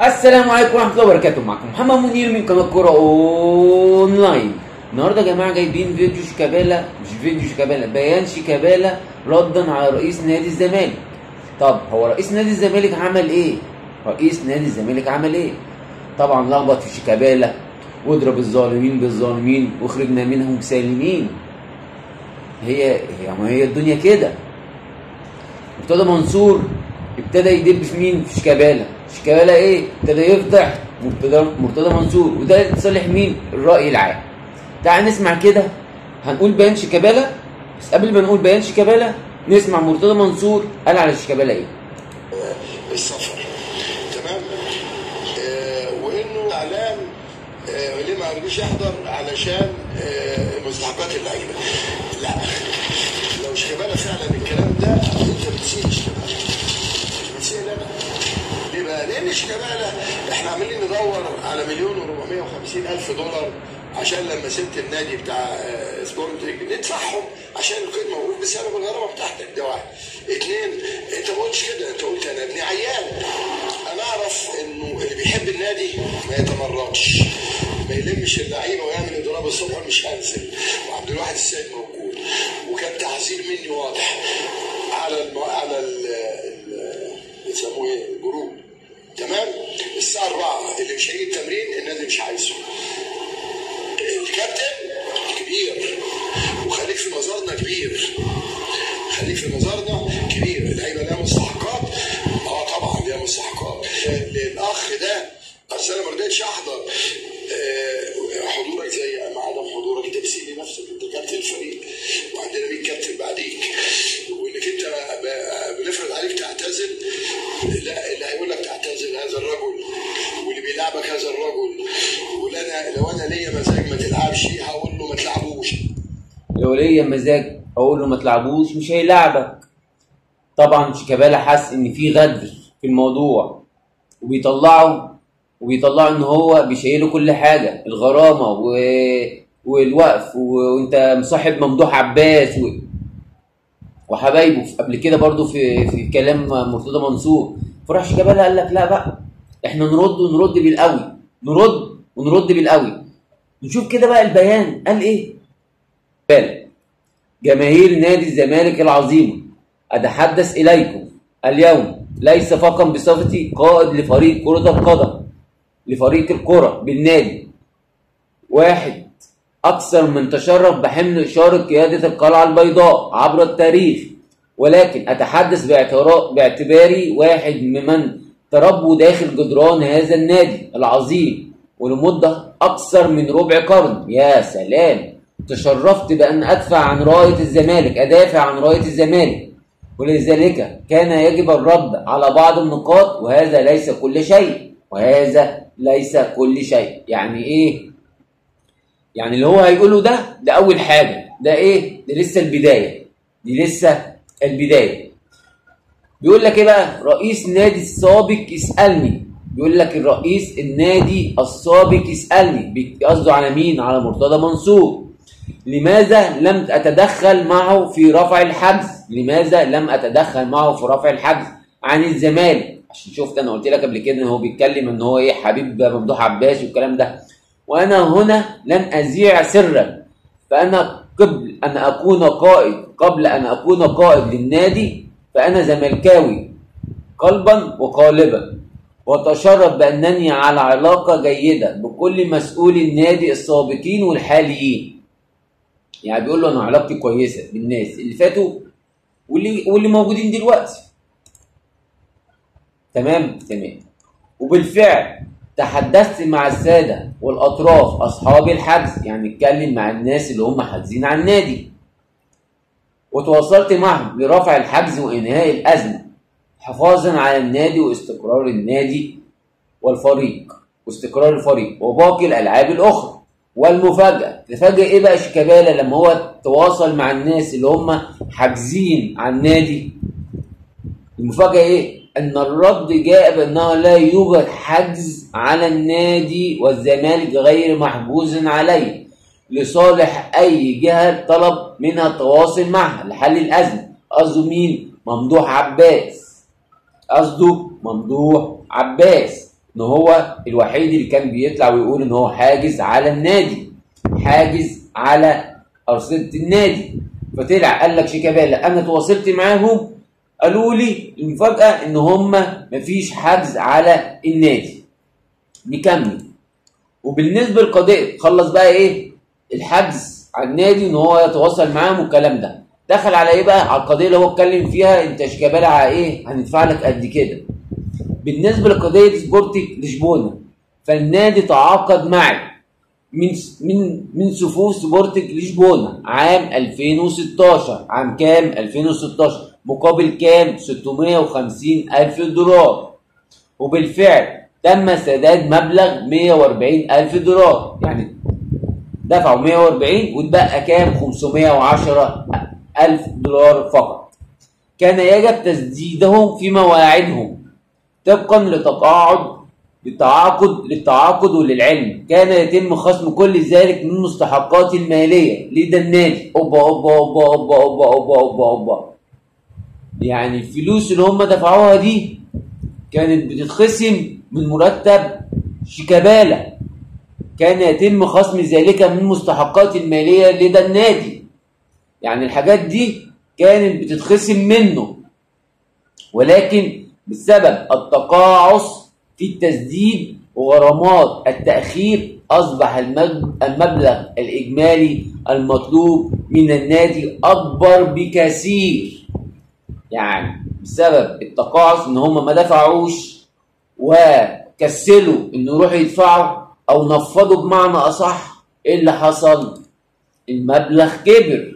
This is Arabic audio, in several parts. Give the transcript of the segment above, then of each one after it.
السلام عليكم ورحمة الله وبركاته. معكم محمد منير من قناة كورة أونلاين. النهارده يا جماعة جايبين فيديو شيكابالا، مش فيديو شيكابالا، بيان شيكابالا ردا على رئيس نادي الزمالك. طب هو رئيس نادي الزمالك عمل إيه؟ رئيس نادي الزمالك عمل إيه؟ طبعا لخبط في شيكابالا واضرب الظالمين بالظالمين واخرجنا منهم سالمين. ما هي الدنيا كده. مرتضى منصور ابتدى يدب في مين؟ في شيكابالا. شيكابالا ايه؟ ابتدى يفضح مرتضى منصور، وده لصالح مين؟ الرأي العام. تعال نسمع كده، هنقول بيان شيكابالا، بس قبل ما نقول بيان شيكابالا نسمع مرتضى منصور قال على شيكابالا ايه؟ السفر تمام، وانه اعلام ليه ما رضيش يحضر علشان مستحقات اللعيبه. لا، لو شيكابالا فعلا الكلام ده انت بتسيء شيكابالا، مش بتسيء انا. ليه بقى؟ لان شيكابالا احنا عاملين ندور على $1,450,000 عشان لما سبت النادي بتاع سبورتنج ندفعهم عشان الخدمه، بسبب الغرامه بتاعتك. ده واحد. اتنين، انت ما قلتش كده، انت قلت انا ابني عيان. انا اعرف انه اللي بيحب النادي ما يتمردش، ما يلمش اللعيبه ويعمل اضراب الصبح مش هنزل. وعبد الواحد السيد موجود، وكان تحذير مني واضح على بيسموه ايه؟ الجروب. تمام؟ الساعه 4 اللي مش هيجي التمرين النادي مش عايزه. الكابتن كبير، وخليك في نظرنا كبير، خليك في نظرنا كبير. اللعيبه لها مستحقات، طبعا لها مستحقات. للاخ ده اصل انا ما رضيتش احضر حضورك زي ما عدم حضورك تمثيل لنفسك. انت كابتن الفريق وعندنا 100 كابتن بعديك، وانك انت بنفرض عليك تعتزل. لا، اللي هيقول لك تعتزل هذا الرجل، واللي بيلعبك هذا الرجل. لو انا ليا مزاج ما تلعبش هقول له ما تلعبوش. لو ليا مزاج اقول له ما تلعبوش، مش هيلعبك. طبعا شيكابالا حس ان في غدر في الموضوع، وبيطلعوا ان هو بيشيله كل حاجه، الغرامه والوقف، وانت مصاحب ممدوح عباس وحبايبه قبل كده برضو في كلام مرتضى منصور. فراح شيكابالا قال لك لا بقى، احنا نرد بالقوي، نرد بالقوي. نشوف كده بقى البيان قال ايه. جماهير نادي الزمالك العظيمه، اتحدث اليكم اليوم ليس فقط بصفتي قائد لفريق كرة القدم، لفريق الكرة بالنادي، واحد أكثر من تشرف بحمل إشارة قيادة القلعة البيضاء عبر التاريخ، ولكن أتحدث باعتباري واحد ممن تربوا داخل جدران هذا النادي العظيم ولمدة أكثر من ربع قرن. يا سلام! تشرفت بأن أدافع عن راية الزمالك، ولذلك كان يجب الرد على بعض النقاط، وهذا ليس كل شيء. يعني ايه؟ يعني اللي هو هيقوله ده اول حاجه، ده ايه؟ ده لسه البدايه. بيقول لك ايه بقى؟ رئيس نادي السابق يسالني، بيقول لك الرئيس النادي السابق يسالني، قصده على مين؟ على مرتضى منصور. لماذا لم أتدخل معه في رفع الحجز عن الزمالك؟ عشان شفت أنا قلت لك قبل كده إن هو بيتكلم إن هو إيه؟ حبيب ممدوح عباس والكلام ده. وأنا هنا لن أذيع سرا، فأنا قبل أن أكون قائد للنادي فأنا زملكاوي قلبا وقالبا، وأتشرف بأنني على علاقة جيدة بكل مسؤولي النادي السابقين والحاليين. يعني بيقول له انا علاقتي كويسه بالناس اللي فاتوا واللي موجودين دلوقتي. تمام. وبالفعل تحدثت مع الساده والاطراف اصحاب الحجز، يعني اتكلم مع الناس اللي هم حاجزين على النادي، وتواصلت معهم لرفع الحجز وانهاء الازمه، حفاظا على النادي واستقرار النادي واستقرار الفريق وباقي الالعاب الاخرى. والمفاجأة، تفاجئ ايه بقى شيكابالا لما هو تواصل مع الناس اللي هم حاجزين على النادي؟ المفاجأة ايه؟ ان الرد جاء بانه لا يوجد حجز على النادي والزمالك غير محجوز عليه، لصالح اي جهة طلب منها التواصل معها لحل الازمة. قصده مين؟ ممدوح عباس. ان هو الوحيد اللي كان بيطلع ويقول ان هو حاجز على النادي، حاجز على ارصده النادي. فطلع قال لك شيكابالا انا تواصلت معاهم قالوا لي المفاجاه ان هم مفيش حجز على النادي. نكمل. وبالنسبه للقضيه خلص بقى ايه الحجز على النادي ان هو يتواصل معاهم والكلام ده، دخل على ايه بقى؟ على القضيه اللي هو اتكلم فيها انت شيكابالا على ايه؟ هندفع لك قد كده. بالنسبه لقضيه سبورتنج لشبونه، فالنادي تعاقد معي من صفوف سبورتنج لشبونه عام 2016. عام كام؟ 2016. مقابل كام؟ 650,000 دولار. وبالفعل تم سداد مبلغ 140,000 دولار، يعني دفعوا 140 واتبقى كام؟ 510,000 دولار فقط. كان يجب تسديدهم في مواعيدهم طبقا للتعاقد وللعلم. كان يتم خصم كل ذلك من مستحقات الماليه لدى النادي. اوبا. يعني الفلوس اللي هم دفعوها دي كانت بتتخصم من مرتب شيكابالا، كان يتم خصم ذلك من مستحقات الماليه لدى النادي. يعني الحاجات دي كانت بتتخصم منه، ولكن بسبب التقاعس في التسديد وغرامات التأخير أصبح المبلغ الإجمالي المطلوب من النادي أكبر بكثير. يعني بسبب التقاعس إن هم ما دفعوش وكسلوا إنه يروحوا يدفعوا أو نفضوا بمعنى أصح، إيه اللي حصل؟ المبلغ كبر.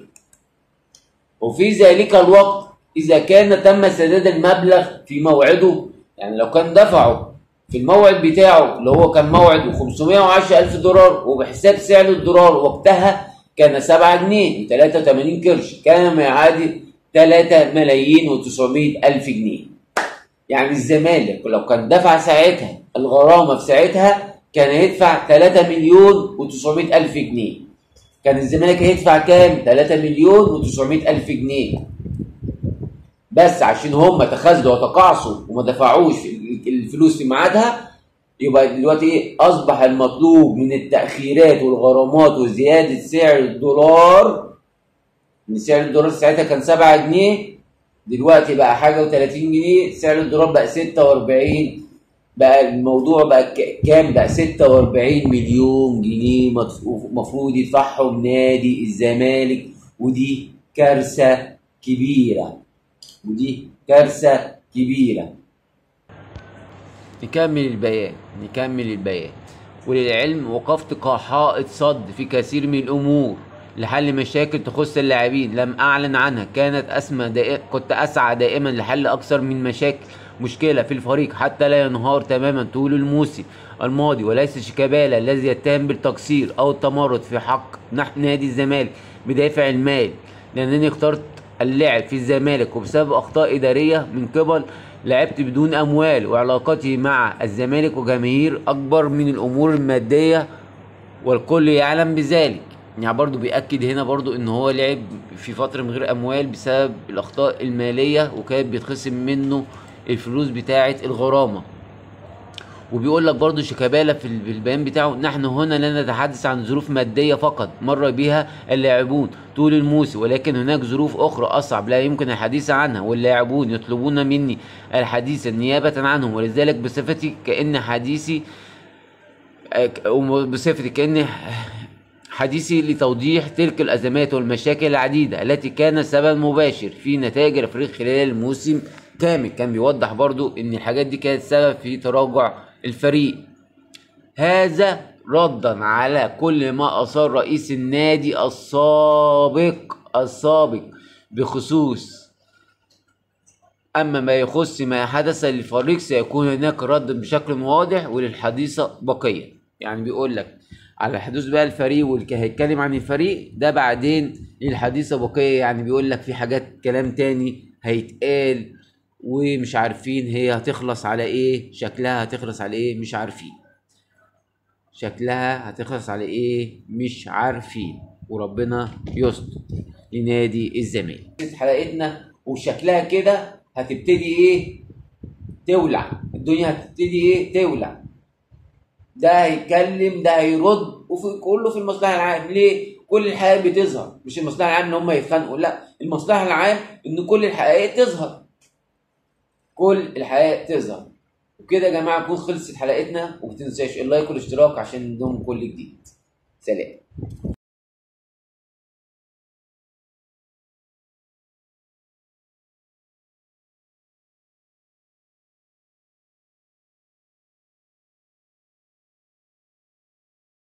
وفي ذلك الوقت إذا كان تم سداد المبلغ في موعده، يعني لو كان دفعه في الموعد بتاعه اللي هو كان موعده 510,000 دولار، وبحساب سعر الدولار وقتها كان 7 جنيه و83 قرش، كان ما يعادل 3,900,000 جنيه. يعني الزمالك لو كان دفع ساعتها الغرامة في ساعتها كان يدفع 3,900,000 جنيه. كان الزمالك هيدفع كام؟ 3,900,000 جنيه. بس عشان هم تخاذلوا وتقاعسوا وما دفعوش الفلوس في ميعادها، يبقى دلوقتي ايه؟ اصبح المطلوب من التأخيرات والغرامات وزيادة سعر الدولار، ان سعر الدولار ساعتها كان 7 جنيه، دلوقتي بقى حاجة و30 جنيه، سعر الدولار بقى 46، بقى الموضوع بقى كام؟ بقى 46 مليون جنيه مفروض يدفعهم نادي الزمالك، ودي كارثة كبيرة، ودي كارثة كبيرة. نكمل البيان. وللعلم وقفت كحائط صد في كثير من الأمور لحل مشاكل تخص اللاعبين لم أعلن عنها. كنت أسعى دائما لحل أكثر من مشكلة في الفريق حتى لا ينهار تماما طول الموسم الماضي، وليس شيكابالا الذي يتهم بالتقصير أو التمرد في حق نادي الزمالك بدافع المال، لأنني اخترت اللعب في الزمالك وبسبب أخطاء إدارية من قبل لعبت بدون أموال، وعلاقتي مع الزمالك وجماهير أكبر من الأمور المادية والكل يعلم بذلك. يعني برضو بيأكد هنا برضو ان هو لعب في فترة من غير اموال بسبب الاخطاء المالية، وكانت بيتخصم منه الفلوس بتاعة الغرامة. وبيقول لك برضو شيكابالا في البيان بتاعه: نحن هنا لا نتحدث عن ظروف مادية فقط مر بها اللاعبون طول الموسم، ولكن هناك ظروف اخرى اصعب لا يمكن الحديث عنها، واللاعبون يطلبون مني الحديث نيابة عنهم، ولذلك بصفتي كأن حديثي لتوضيح تلك الأزمات والمشاكل العديدة التي كانت سبب مباشر في نتائج الفريق خلال الموسم كامل. كان بيوضح برضو ان الحاجات دي كانت سبب في تراجع الفريق، هذا ردا على كل ما أثار رئيس النادي السابق بخصوص. أما ما يخص ما حدث للفريق سيكون هناك رد بشكل واضح وللحديثة بقية. يعني بيقول لك على حدوث بقى الفريق هيتكلم عن الفريق ده بعدين للحديثة بقية. يعني بيقول لك في حاجات كلام تاني هيتقال ومش عارفين هي هتخلص على ايه، شكلها هتخلص على ايه مش عارفين، وربنا يستر لنادي الزمالك. حلقتنا وشكلها كده هتبتدي ايه؟ تولع. الدنيا هتبتدي ايه؟ تولع. ده هيتكلم، ده هيرد، وفي كله في المصلحه العام. ليه؟ كل الحقائق بتظهر، مش المصلحه العام ان هم يتخانقوا، لا، المصلحه العام ان كل الحقائق تظهر. كل الحقائق تظهر. وكده يا جماعه تكون خلصت حلقتنا، وما تنساش اللايك والاشتراك عشان نضم كل جديد. سلام.